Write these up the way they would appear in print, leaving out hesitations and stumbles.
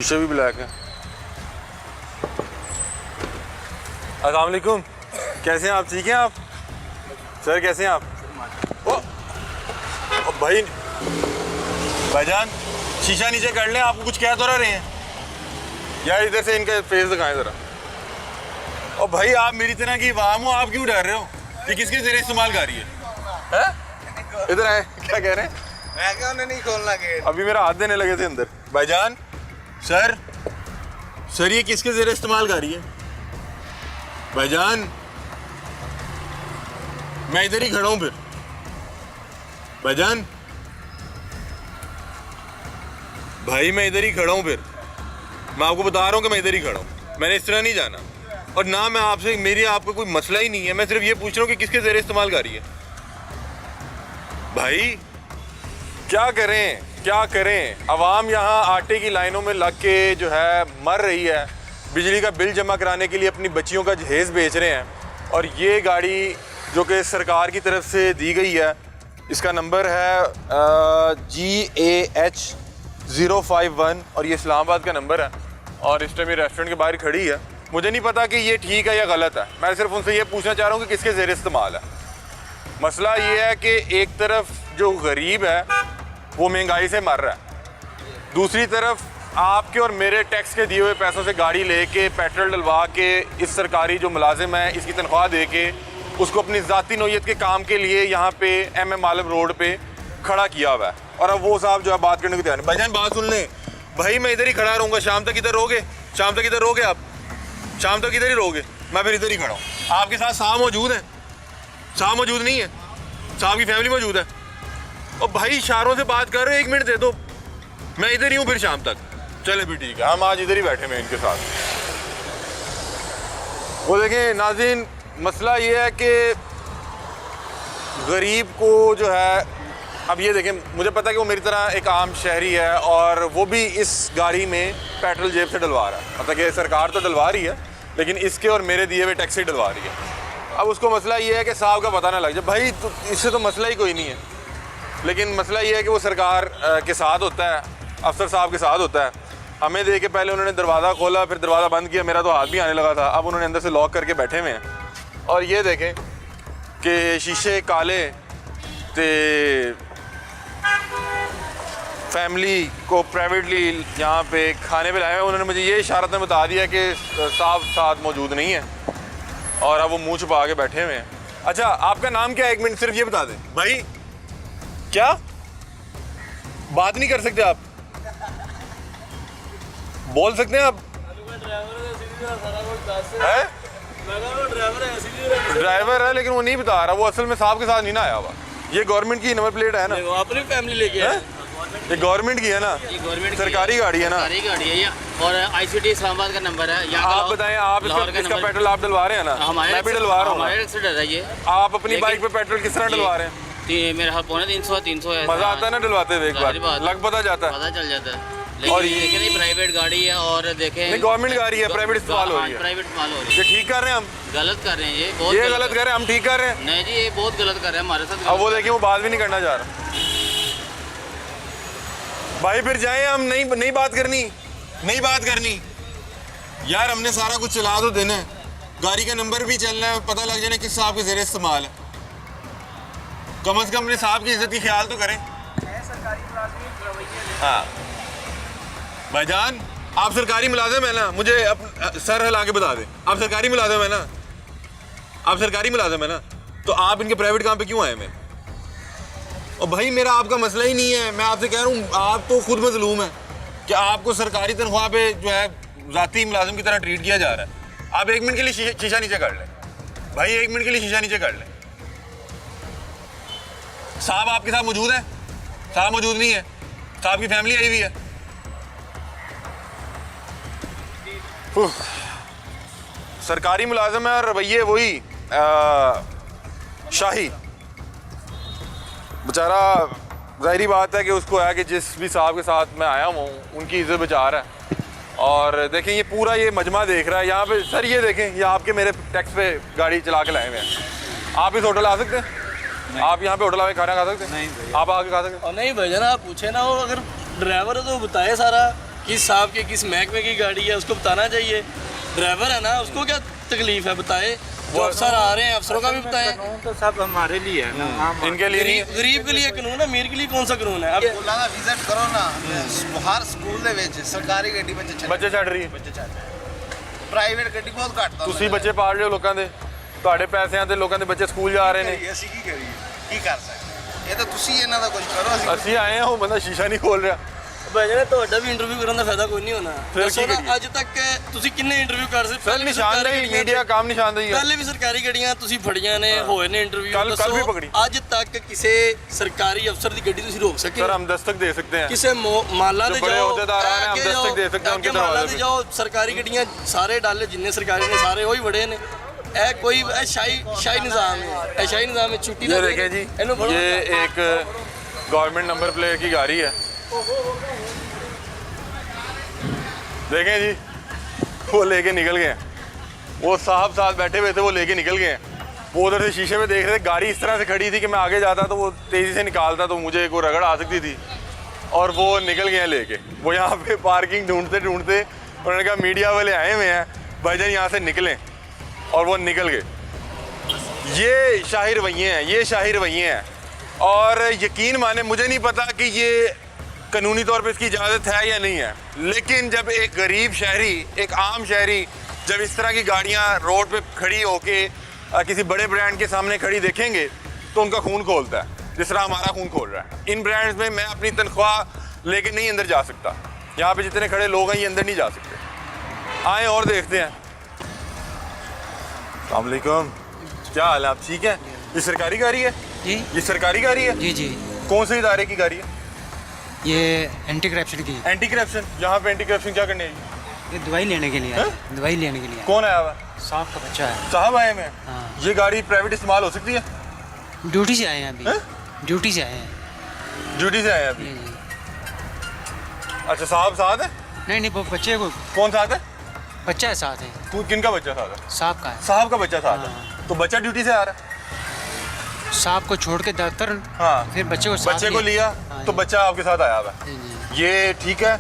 शीशे भी ब्लैक है। अस्सलाम वालेकुम, कैसे हैं आप? ठीक हैं आप सर? कैसे हैं आप? ओ भाईजान शीशा नीचे कर लें, आपको कुछ कह तो रहे हैं यार। इधर से इनका फेस दिखाएं ज़रा। और भाई आप मेरी तरह की आवाम हो, आप क्यों डर रहे हो कि किसके ज़रिए इस्तेमाल कर रही है? इधर आए, क्या कह रहे हैं? मैं क्या उन्हें नहीं खोलना गेट। अभी मेरा हाथ देने लगे थे अंदर। भाईजान सर ये किसके ज़रिए इस्तेमाल कर रही है? भाईजान मैं इधर ही खड़ा हूँ फिर। भाईजान भाई मैं इधर ही खड़ा हूँ फिर। मैं आपको बता रहा हूँ कि मैं इधर ही खड़ा हूँ, मैंने इस तरह नहीं जाना। और ना मैं आपसे, मेरी आपका कोई मसला ही नहीं है, मैं सिर्फ ये पूछ रहा हूँ कि किसके ज़रिए इस्तेमाल कर रही है। भाई क्या करें अवाम यहाँ आटे की लाइनों में लग के जो है मर रही है, बिजली का बिल जमा कराने के लिए अपनी बच्चियों का जहेज़ बेच रहे हैं। और ये गाड़ी जो कि सरकार की तरफ से दी गई है, इसका नंबर है GAH 051 और ये इस्लामाबाद का नंबर है। और इस टाइम ये रेस्टोरेंट के बाहर खड़ी है। मुझे नहीं पता कि ये ठीक है या गलत है, मैं सिर्फ उनसे ये पूछना चाह रहा हूँ कि किसके ज़रिए इस्तेमाल है। मसला ये है कि एक तरफ जो गरीब है वो महंगाई से मर रहा है, दूसरी तरफ आपके और मेरे टैक्स के दिए हुए पैसों से गाड़ी लेके पेट्रोल डलवा के इस सरकारी जो मुलाजिम है इसकी तनख्वाह दे के उसको अपनी ज़ाती नौयत के काम के लिए यहाँ पे MM आलम रोड पे खड़ा किया हुआ है। और अब वो साहब जो है बात करने को तैयार है। भाईजान बात सुन लें, भाई मैं इधर ही खड़ा रहूँगा, शाम तक इधर रहोगे? शाम तक इधर रहोगे आप? शाम तक इधर ही रहोगे? मैं फिर इधर ही खड़ा हूँ। आपके साथ साहब मौजूद है? साहब मौजूद नहीं है? साहब की फैमिली मौजूद है? और भाई इशारों से बात कर रहे हो, 1 मिनट दे दो, मैं इधर ही हूँ फिर शाम तक। चले भी ठीक है, हम आज इधर ही बैठे हैं इनके साथ। वो देखें नाज़रीन, मसला ये है कि गरीब को जो है, अब ये देखें, मुझे पता है कि वो मेरी तरह एक आम शहरी है और वो भी इस गाड़ी में पेट्रोल जेब से डलवा रहा है। मतलब कि सरकार तो डलवा रही है लेकिन इसके और मेरे दिए हुए टैक्स से डलवा रही है। अब उसको मसला ये है कि साहब का पता ना लग जाए। भाई तो इससे तो मसला ही कोई नहीं है, लेकिन मसला ये है कि वो सरकार के साथ होता है, अफसर साहब के साथ होता है। हमें दे के पहले उन्होंने दरवाज़ा खोला, फिर दरवाज़ा बंद किया, मेरा तो हाथ भी आने लगा था। अब उन्होंने अंदर से लॉक करके बैठे हुए हैं। और ये देखें कि शीशे काले ते फैमिली को प्राइवेटली यहाँ पे खाने पे लाए हुए। उन्होंने मुझे ये इशारत में बता दिया कि साहब साथ मौजूद नहीं है और अब वो मुँह छुपा के बैठे हुए हैं। अच्छा आपका नाम क्या है? 1 मिनट सिर्फ ये बता दें भाई। क्या बात नहीं कर सकते आप? बोल सकते हैं आप? ड्राइवर है लेकिन वो नहीं बता रहा, वो असल में साहब के साथ नहीं ना आया हुआ। ये गवर्नमेंट की नंबर प्लेट है ना, अपनी फैमिली लेके है? ये गवर्नमेंट की है ना, सरकारी गाड़ी है ना, सरकारी गाड़ी है ये। और ICT इस्लामाबाद का नंबर है। आप बताएं, आप इसका पेट्रोल आप डलवा रहे हैं ना? मैं भी डलवा रहा हूँ। हमारे एक्सीडेंट है ये। आप अपनी बाइक पे पेट्रोल किस तरह डलवा रहे हैं? मेरे हाथ पौने 300 है। मजा आता है ना डलवाते हुए? एक बार लग पता जाता है, पता चल जाता है। और लेकिन देखें नहीं, प्राइवेट गाड़ी है और देखें गवर्नमेंट गाड़ी है, प्राइवेट इस्तेमाल हो रही है। प्राइवेट इस्तेमाल हो रही ये है। ठीक कर रहे हैं हम? गलत कर रहे हैं ये, बहुत ये गलत कर रहे हैं, हम ठीक कर रहे हैं? नहीं जी, ये बहुत गलत कर रहे हैं हमारे साथ। अब वो देखिए वो बात भी नहीं करना चाह रहा। भाई फिर जाए हम, नहीं बात करनी यार। हमने सारा कुछ चला तो देना है, गाड़ी का नंबर भी चलना है, पता लग जाना किस साहब के ज़रिए इस्तेमाल है। कम से कम अपने साहब की इज्जत की ख्याल तो करें। हाँ भाईजान आप सरकारी मुलाजिम है ना? मुझे सर हिला के बता दें, आप सरकारी मुलाजिम है ना? आप सरकारी मुलाजिम है ना? तो आप इनके प्राइवेट काम पे क्यों आए? मैं और भाई मेरा आपका मसला ही नहीं है। मैं आपसे कह रहा हूँ, आप तो खुद मजलूम है कि आपको सरकारी तनख्वाह पे जो है ज़ाती मुलाजिम की तरह ट्रीट किया जा रहा है। आप 1 मिनट के लिए शीशा नीचे कर लें भाई, 1 मिनट के लिए शीशा नीचे कर लें। साहब आपके साथ मौजूद है? साहब मौजूद नहीं है, साहब की फैमिली आई हुई है। सरकारी मुलाजिम है और रवैये वही शाही। बेचारा ज़ाहिरी बात है कि उसको है कि जिस भी साहब के साथ मैं आया हूँ उनकी इज्जत बचा रहा है। और देखें ये पूरा ये मजमा देख रहा है यहाँ पे। सर ये देखें, ये आपके मेरे टैक्स पे गाड़ी चला के लाए हुए हैं। आप इस होटल आ सकते हैं? आप यहाँ पे होटल आके खाना खा सकते हैं? नहीं, आप आके खा सकते हैं? और नहीं भाईजान, आप पूछे ना, वो अगर ड्राइवर है तो बताए सारा किस साहब की किस महकमे की गाड़ी है उसको बताना चाहिए। ड्राइवर है ना, उसको क्या तकलीफ है बताए। जो अफसर आ रहे हैं अफसरों का भी बताएं। कानून तो सब हमारे लिए है ना, आम इनके लिए नहीं गरीब के लिए कानून है, अमीर के लिए कौन सा कानून है। अब ਸਕੂਲਾਂ ਦਾ ਵਿਜ਼ਿਟ ਕਰੋ ਨਾ ਹਰ ਸਕੂਲ ਦੇ ਵਿੱਚ ਸਰਕਾਰੀ ਗੱਡੀ ਬੱਚੇ ਚੱਲ ਬੱਚੇ ਛੱਡ ਰਹੀ ਹੈ ਬੱਚੇ ਚੱਲ ਪ੍ਰਾਈਵੇਟ ਗੱਡੀ ਬਹੁਤ ਘੱਟ ਤੁਸੀਂ ਬੱਚੇ ਪਾਲ ਰਹੇ ਹੋ ਲੋਕਾਂ ਦੇ, ਤੁਹਾਡੇ ਪੈਸਿਆਂ ਤੇ ਲੋਕਾਂ ਦੇ ਬੱਚੇ ਸਕੂਲ ਜਾ ਰਹੇ ਨੇ। ਅਸੀਂ ਕੀ ਕਰੀਏ, ਕੀ ਕਰ ਸਕਦੇ। ਇਹ ਤਾਂ ਤੁਸੀਂ ਇਹਨਾਂ ਦਾ ਕੁਝ ਕਰੋ। ਅਸੀਂ ਆਏ ਹਾਂ, ਉਹ ਬੰਦਾ ਸ਼ੀਸ਼ਾ ਨਹੀਂ ਖੋਲ ਰਿਹਾ। ਭਾਈ ਜੀ ਤੁਹਾਡਾ ਵੀ ਇੰਟਰਵਿਊ ਕਰਨ ਦਾ ਫਾਇਦਾ ਕੋਈ ਨਹੀਂ ਹੋਣਾ। ਫਿਰ ਦੱਸੋ ਕੀ ਨਾ, ਕਰੀਏ? ਅੱਜ ਤੱਕ ਤੁਸੀਂ ਕਿੰਨੇ ਇੰਟਰਵਿਊ ਕਰ ਸਕਦੇ। ਸਰ ਨਿਸ਼ਾਨਦੇਹੀ ਮੀਡੀਆ ਕੰਮ ਨਿਸ਼ਾਨਦੇਹੀ ਹੈ। ਪਹਿਲੇ ਵੀ ਸਰਕਾਰੀ ਗੱਡੀਆਂ ਤੁਸੀਂ ਫੜੀਆਂ ਨੇ, ਹੋਏ ਨੇ ਇੰਟਰਵਿਊ। ਕੱਲ੍ਹ ਵੀ ਪਕੜੀ। ਅੱਜ ਤੱਕ ਕਿਸੇ ਸਰਕਾਰੀ ਅਫਸਰ ਦੀ ਗੱਡੀ ਤੁਸੀਂ ਰੋਕ ਸਕੇ। सर हम दस्तक दे सकते हैं। ਕਿਸੇ ਮਾਲਾਂ ਦੇ जो बड़े ਜਾਓ, अहदेदार आ रहे हैं, हम ਅੱਗੇ दस्तक दे जाओ, सकते हैं उनके ਅੱਗੇ ਮਾਲਾਂ दरवाजे ਦੇ पे। ਜਾਓ, ਸਰਕਾਰੀ ਗੱਡੀਆਂ ਸਾਰੇ ਡਾਲੇ ਜਿੰਨੇ ਸਰਕਾਰੀ ਨੇ ਸਾਰੇ ਉਹੀ ਬੜੇ ਨੇ। ਇਹ ਕੋਈ ਇਹ ਸ਼ਾਹੀ ਨਿਜ਼ਾਮ ਹੈ, ਇਹ ਸ਼ਾਹੀ ਨਿਜ਼ਾਮ ਵਿੱਚ ਛੁੱਟੀ ये देखें जी, ਇਹਨੂੰ ਫੜੋ। ये एक गवर्नमेंट नंबर प्लेट की गाड़ी है। देखें जी, वो लेके निकल गए हैं। वो साहब साथ बैठे हुए थे, वो लेके निकल गए हैं। वो उधर से शीशे में देख रहे थे, गाड़ी इस तरह से खड़ी थी कि मैं आगे जाता तो वो तेज़ी से निकालता तो मुझे कोई रगड़ आ सकती थी, और वो निकल गए हैं लेके। वो यहाँ पे पार्किंग ढूंढते ढूंढते उन्होंने कहा मीडिया वाले आए हुए हैं, भाईजान यहाँ से निकलें, और वो निकल गए। ये शाही रवैये हैं, ये शाही रवैये हैं। और यकीन माने, मुझे नहीं पता कि ये कानूनी तौर पे इसकी इजाज़त है या नहीं है, लेकिन जब एक गरीब शहरी, एक आम शहरी जब इस तरह की गाड़ियाँ रोड पे खड़ी होके किसी बड़े ब्रांड के सामने खड़ी देखेंगे तो उनका खून खोलता है, जिस तरह हमारा खून खोल रहा है। इन ब्रांड्स में मैं अपनी तनख्वाह लेके नहीं अंदर जा सकता। यहाँ पे जितने खड़े लोग हैं ये अंदर नहीं जा सकते। आए और देखते हैं। अस्सलाम वालेकुम, क्या हाल है, आप ठीक हैं? ये सरकारी गाड़ी है? जी ये सरकारी गाड़ी है? जी जी, कौन से इदारे की गाड़ी है? ये एंटी करप्शन की, एंटी करप्शन। यहाँ पे एंटी करप्शन क्या करने आई? ये दवाई लेने के लिए है, दवाई लेने के लिए है। कौन आया हुआ? साहब का बच्चा है। साहब आए हुए हैं। हाँ। ये गाड़ी प्राइवेट इस्तेमाल हो सकती है? ड्यूटी से आए हैं अभी, हैं? ड्यूटी से आए हैं। ड्यूटी से आए हैं अभी। जी जी, अच्छा, साहब साथ है? नहीं नहीं, वो बच्चे को, कौन साथ है? बच्चा है साथ है, तू किनका बच्चा साथ है? साहब का है। साहब का बच्चा साथ है। हाँ। तो बच्चा ड्यूटी से आ रहा है? साहब को छोड़ के दफ्तर, हाँ। फिर बच्चे को साथ बच्चे को लिया हाँ, तो जी। बच्चा आपके साथ आया हुआ है। जी जी ये ठीक है?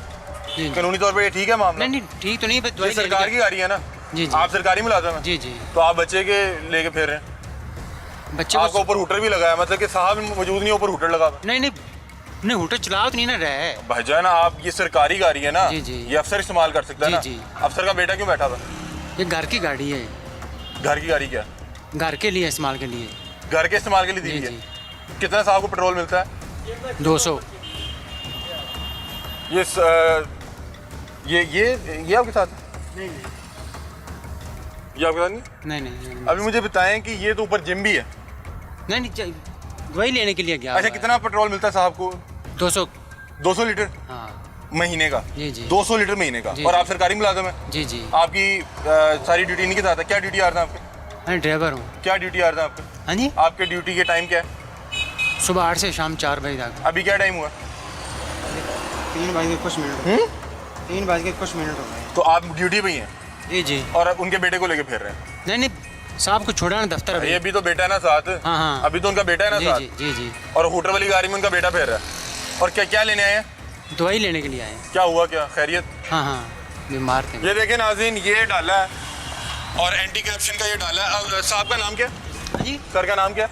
जी जी। कानूनी तौर पे ये ठीक है मामला? नहीं नहीं, ठीक तो नहीं, बस ये दवाई लेने सरकार के- की गाड़ी है ना? जी जी आप सरकारी मुलाजिम हैं? जी जी, तो आप बच्चे के लेके फिर रहे हैं। बच्चे आपको को ऊपर हुटर भी लगाया, मतलब कि साहब मौजूद नहीं, ऊपर हुटर लगा हुआ। नहीं नहीं नहीं, होटल चलाओ तो नहीं ना रहा है। भाईजान, आप ये सरकारी गाड़ी है ना? जी, जी। ये अफसर इस्तेमाल कर सकता है जी, ना? जी। अफसर का बेटा क्यों बैठा था? ये घर की गाड़ी है, घर की गाड़ी क्या? घर के लिए इस्तेमाल के लिए। घर के इस्तेमाल के लिए दी जी है। जी, कितना साहब को पेट्रोल मिलता है? 200। ये ये आपके साथ है? ये आपके साथ नहीं? नहीं नहीं नहीं, अभी मुझे बताएं कि ये तो ऊपर जिम भी है। नहीं नहीं, दवाई लेने के लिए गया अच्छा, हुआ है। कितना पेट्रोल मिलता है साहब को? 200। 200 लीटर हाँ महीने का? जी जी 200 लीटर महीने का। जी, और जी। आप सरकारी मुलाजिम हैं? जी जी, आपकी सारी ड्यूटी इन्हीं के साथ है? क्या ड्यूटी आ रहा है आपके? मैं ड्राइवर हूँ। क्या ड्यूटी आ रहा है आपके? हाँ जी, आपके ड्यूटी के टाइम क्या है? सुबह 8 से शाम 4 बजे तक। अभी क्या टाइम हुआ? 3 बज के कुछ मिनट, 3 बज के कुछ मिनट हो गए। तो आप ड्यूटी पे ही हैं जी जी, और उनके बेटे को लेके फिर रहे हैं? नहीं नहीं, साहब को छोड़ा ना दफ्तर अभी। ये भी तो बेटा है ना साथ? हाँ, हाँ। अभी तो उनका बेटा है ना जी साथ? जी जी जी, और होटल वाली गाड़ी में उनका बेटा फिर रहा है। और क्या क्या लेने आए हैं? दवाई लेने के लिए आए। क्या हुआ, क्या खैरियत? हाँ हाँ, बीमार थे। ये देखें नाज़रीन, ये डाला है और एंटी करप्शन का ये डाला है। अब साहब का नाम क्या? हाँ जी, सर का नाम क्या?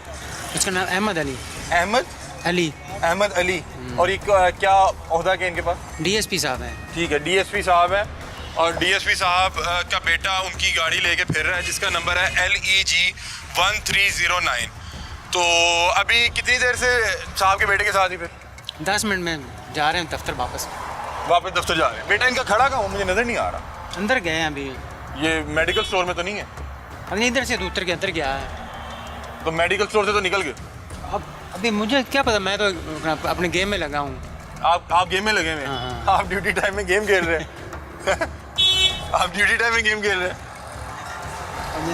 इसका नाम अहमद अली। अहमद अली, अहमद अली। और ये क्या ओहदा क्या इनके पास? डीएसपी साहब हैं। ठीक है, डीएसपी साहब है। और डीएसपी साहब का बेटा उनकी गाड़ी लेके फिर रहा है, जिसका नंबर है LEG 1309। तो अभी कितनी देर से साहब के बेटे के साथ ही फिर 10 मिनट में जा रहे हैं दफ्तर वापस। वापस दफ्तर जा रहे हैं? बेटा इनका खड़ा कहाँ, मुझे नज़र नहीं आ रहा। अंदर गए हैं अभी, ये मेडिकल स्टोर में तो नहीं है? अभी इधर से तो उतर के अंदर गया है। तो मेडिकल स्टोर से तो निकल गए? अब अभी मुझे क्या पता, मैं तो अपने गेम में लगा हूँ। आप गेम में लगे हुए हैं? हाँ, आप ड्यूटी टाइम में गेम खेल रहे हैं? आप ड्यूटी टाइम में गेम खेल रहे हैं?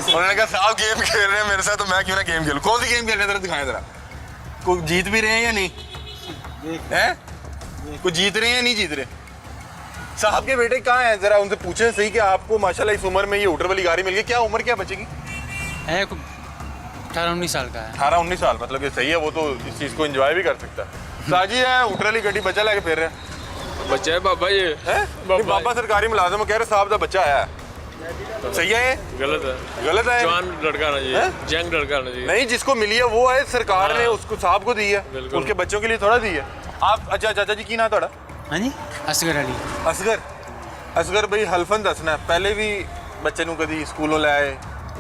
उन्होंने कहा साहब गेम खेल रहे हैं मेरे साथ, तो मैं क्यों ना गेम खेलूं। कौन सी गेम खेल रहे हैं, जरा दिखाएं जरा। कोई जीत भी रहे हैं या नहीं हैं? कोई जीत रहे हैं या नहीं जीत रहे? साहब के बेटे कहाँ हैं, जरा उनसे पूछें सही कि आपको माशाल्लाह इस उम्र में ये होटल वाली गाड़ी मिल गई। क्या उम्र क्या बचेगी? है 18-19 साल का है। 18-19 साल, मतलब ये सही है, वो तो इस चीज़ को एंजॉय भी कर सकता है। साजी है होटल वाली गड्डी बच्चा लेके फिर रहे हैं। बच्चा है बाबा ये हैं? नहीं, बाबा सरकारी मुलाजिम हो, कह रहे साहब का बच्चा है। सही है ये? गलत है, गलत है? जवान लड़का आना चाहिए, हैं? यंग लड़का आना चाहिए। नहीं, जिसको मिली है वो है, सरकार ने हाँ। उसको साहब को दी है, बिल्कुल। उनके बच्चों के लिए थोड़ा दी है। आप अच्छा चाचा जी की ना थोड़ा हाँ जी असगर अली असगर भाई हल्फन दसना पहले भी बच्चे ਨੂੰ कभी स्कूलों ले आए?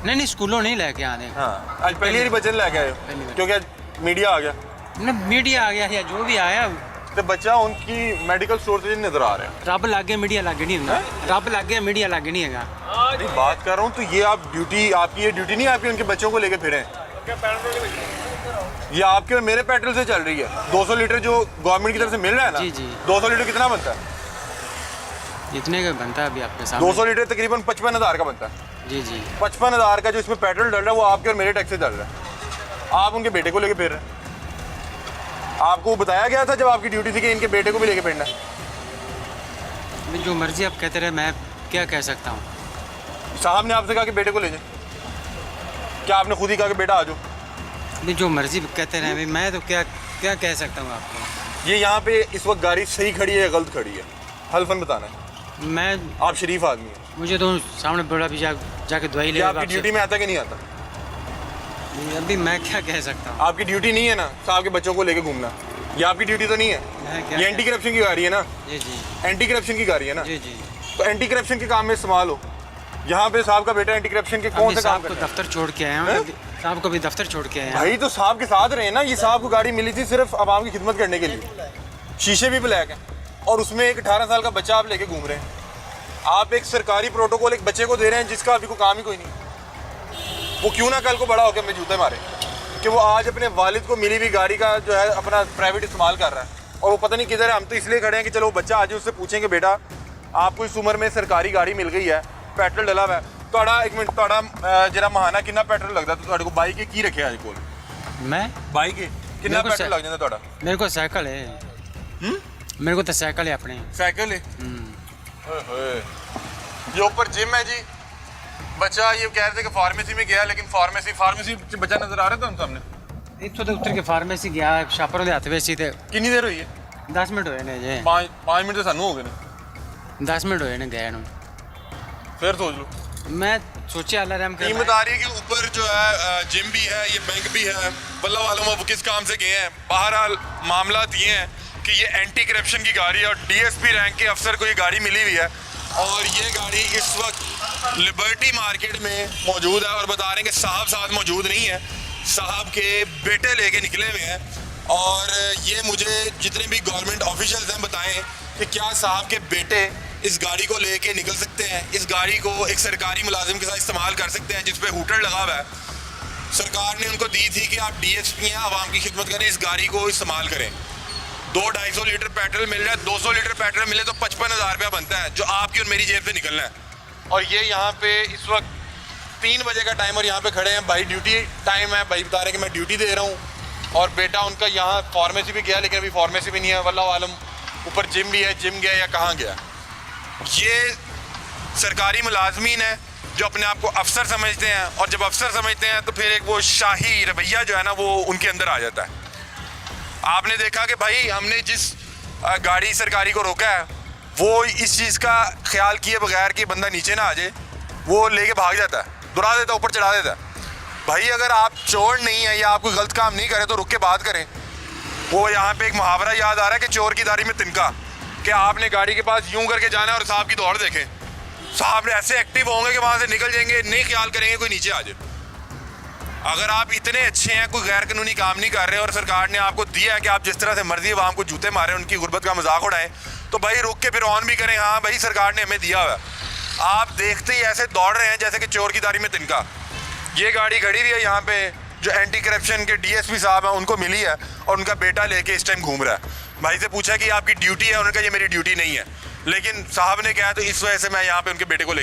नहीं स्कूलों नहीं लेके आने हाँ, आज पहली बार बच्चे लेके आए हो? पहली बार। क्योंकि आज मीडिया आ गया ना मीडिया आ गया या जो भी आया तो बच्चा उनकी मेडिकल स्टोर से नजर आ रहा है। रब लागे मीडिया लागे नहीं होगा रब लागे मीडिया लागे नहीं है नहीं, बात कर रहा हूँ तो ये आप ड्यूटी, आपकी ये ड्यूटी नहीं, आपकी उनके बच्चों को लेके फिरे ये आपके और मेरे पेट्रोल से चल रही है। 200 लीटर जो गवर्नमेंट की तरफ से मिल रहा है ना, जी, जी। 200 लीटर कितना बनता है? इतने का बनता है अभी आपके सामने 200 लीटर तकरीबन 55,000 का बनता है। जी जी 55,000 का जो इसमें पेट्रोल डल रहा है वो आपके और मेरे टैक्स से डल रहा है। आप उनके बेटे को लेके फिर रहे हैं। आपको बताया गया था जब आपकी ड्यूटी थी कि इनके बेटे को भी लेके फिरना है। जो मर्जी आप कहते रहे, मैं क्या कह सकता हूँ। साहब ने आपसे कहा कि बेटे को ले जाए, क्या आपने खुद ही कहा कि बेटा आ जाओ? अभी जो मर्जी कहते रहे भाई, मैं तो क्या क्या कह सकता हूँ आपको। ये यहाँ पे इस वक्त गाड़ी सही खड़ी है या गलत खड़ी है? हल्फन बताना है। मैं आप शरीफ आदमी हैं, मुझे तो सामने बड़ा भी जाके दवाई ले ये आपकी ड्यूटी में आता कि नहीं आता? अभी मैं क्या कह सकता हूँ। आपकी ड्यूटी नहीं है ना साहब के बच्चों को लेके घूमना, ये आपकी ड्यूटी तो नहीं है। मैं क्या ये एंटी करप्शन की गाड़ी है ना, जी जी एंटी करप्शन की गाड़ी है ना, जी जी तो एंटी करप्शन के काम में इस्तेमाल हो। यहाँ पे साहब का बेटा एंटी करप्शन के कौन अभी से काम साहब कर को रहा है? दफ्तर छोड़ के आए हैं हैं? साहब को भी दफ्तर छोड़ के आए हैं। भाई तो साहब के साथ रहे ना, ये साहब को गाड़ी मिली थी सिर्फ आवाम की खिदमत करने के लिए, शीशे भी ब्लैक हैं और उसमें एक 18 साल का बच्चा आप लेके घूम रहे हैं। आप एक सरकारी प्रोटोकॉल एक बच्चे को दे रहे हैं जिसका अभी कोई काम ही कोई नहीं। वो क्यों ना कल को बड़ा होकर हमें जूते मारे कि वो आज अपने वालिद को मिली हुई गाड़ी का जो है अपना प्राइवेट इस्तेमाल कर रहा है और वो पता नहीं किधर है। हम तो इसलिए खड़े हैं कि चलो वो बच्चा आज उससे पूछेंगे बेटा आपको इस उम्र में सरकारी गाड़ी मिल गई है, पेट्रोल डला हुआ है, ਤੁਹਾਡਾ एक मिनट ਤੁਹਾਡਾ जरा महाना कितना पेट्रोल लगता तो ਤੁਹਾਡੇ को बाइक की रखे आज कोल मैं बाइक कितना मेरे को पेट्रोल लग जाता ਤੁਹਾਡਾ? मेरे को साइकिल है मेरे को तो साइकिल है अपने। साइकिल है। ओए होए, ये ऊपर जिम है जी। बच्चा ये कह रहे थे कि फार्मेसी में गया, लेकिन फार्मेसी बच्चा नजर आ रहा था हम सामने। इतों तो उतर के फार्मेसी गया छापरों के हथ ਵਿੱਚ ਸੀ ਤੇ कितनी देर हुई है? 10 मिनट ਹੋਏ ਨੇ ਜੇ 5 मिनट तो सानू हो गए ने। 10 मिनट ਹੋਏ ਨੇ ਗਏ ਨੂੰ। फिर सोच लो। मैं सोचे अल्लाह रहम टीम करे। बता रही है कि ऊपर जो है जिम भी है, ये बैंक भी है। वल्लाह वालम अब किस काम से गए हैं। बहरहाल मामला ये हैं कि ये एंटी करप्शन की गाड़ी है और डीएसपी रैंक के अफसर को ये गाड़ी मिली हुई है और ये गाड़ी इस वक्त लिबर्टी मार्केट में मौजूद है और बता रहे हैं कि साहब साथ मौजूद नहीं है, साहब के बेटे लेके निकले हुए हैं। और ये मुझे जितने भी गवर्नमेंट ऑफिशियल्स हैं बताएं कि क्या साहब के बेटे इस गाड़ी को लेके निकल सकते हैं, इस गाड़ी को एक सरकारी मुलाजिम के साथ इस्तेमाल कर सकते हैं जिस पे हूटर लगा हुआ है। सरकार ने उनको दी थी कि आप डीएसपी हैं, आवाम की खिदमत करें, इस गाड़ी को इस्तेमाल करें। 200-250 लीटर पेट्रोल मिल रहा है, 200 लीटर पेट्रोल मिले तो 55,000 रुपया बनता है जो आपकी और मेरी जेब से निकलना है। और ये यहाँ पे इस वक्त 3 बजे का टाइम और यहाँ पे खड़े हैं। भाई ड्यूटी टाइम है, भाई बता रहे हैं कि मैं ड्यूटी दे रहा हूँ और बेटा उनका यहाँ फार्मेसी भी गया लेकिन अभी फार्मेसी भी नहीं है। वल्लाह आलम ऊपर जिम भी है, जिम गया या कहाँ गया। ये सरकारी मुलाजमीन है जो अपने आप को अफसर समझते हैं और जब अफसर समझते हैं तो फिर एक वो शाही रवैया जो है ना वो उनके अंदर आ जाता है। आपने देखा कि भाई हमने जिस गाड़ी सरकारी को रोका है वो इस चीज़ का ख्याल किए बगैर कि बंदा नीचे ना आ जाए वो लेके भाग जाता है, दुरा देता है, ऊपर चढ़ा देता है। भाई अगर आप चोर नहीं है या आप कोई गलत काम नहीं करें तो रुक के बात करें। वो यहाँ पे एक मुहावरा याद आ रहा है कि चोर की दाढ़ी में तिनका, कि आपने गाड़ी के पास यूं करके जाना है और साहब की दौड़ देखें, साहब ने ऐसे एक्टिव होंगे कि वहाँ से निकल जाएंगे, नहीं ख्याल करेंगे कोई नीचे आ जाए। अगर आप इतने अच्छे हैं, कोई गैर कानूनी काम नहीं कर रहे और सरकार ने आपको दिया है कि आप जिस तरह से मर्जी आवाम को जूते मारें, उनकी गुर्बत का मजाक उड़ाएं, तो भाई रुक के फिर ऑन भी करें। हाँ भाई सरकार ने हमें दिया हुआ है। आप देखते ही ऐसे दौड़ रहे हैं जैसे कि चोर की दाढ़ी में तिनका। ये गाड़ी खड़ी हुई है यहाँ पे जो एंटी करप्शन के डीएसपी साहब हैं उनको मिली है और उनका बेटा लेके इस टाइम घूम रहा है। भाई से पूछा कि आपकी ड्यूटी है, उन्होंने कहा ये मेरी ड्यूटी नहीं है, लेकिन साहब ने कहा तो इस वजह से मैं यहाँ पे उनके बेटे को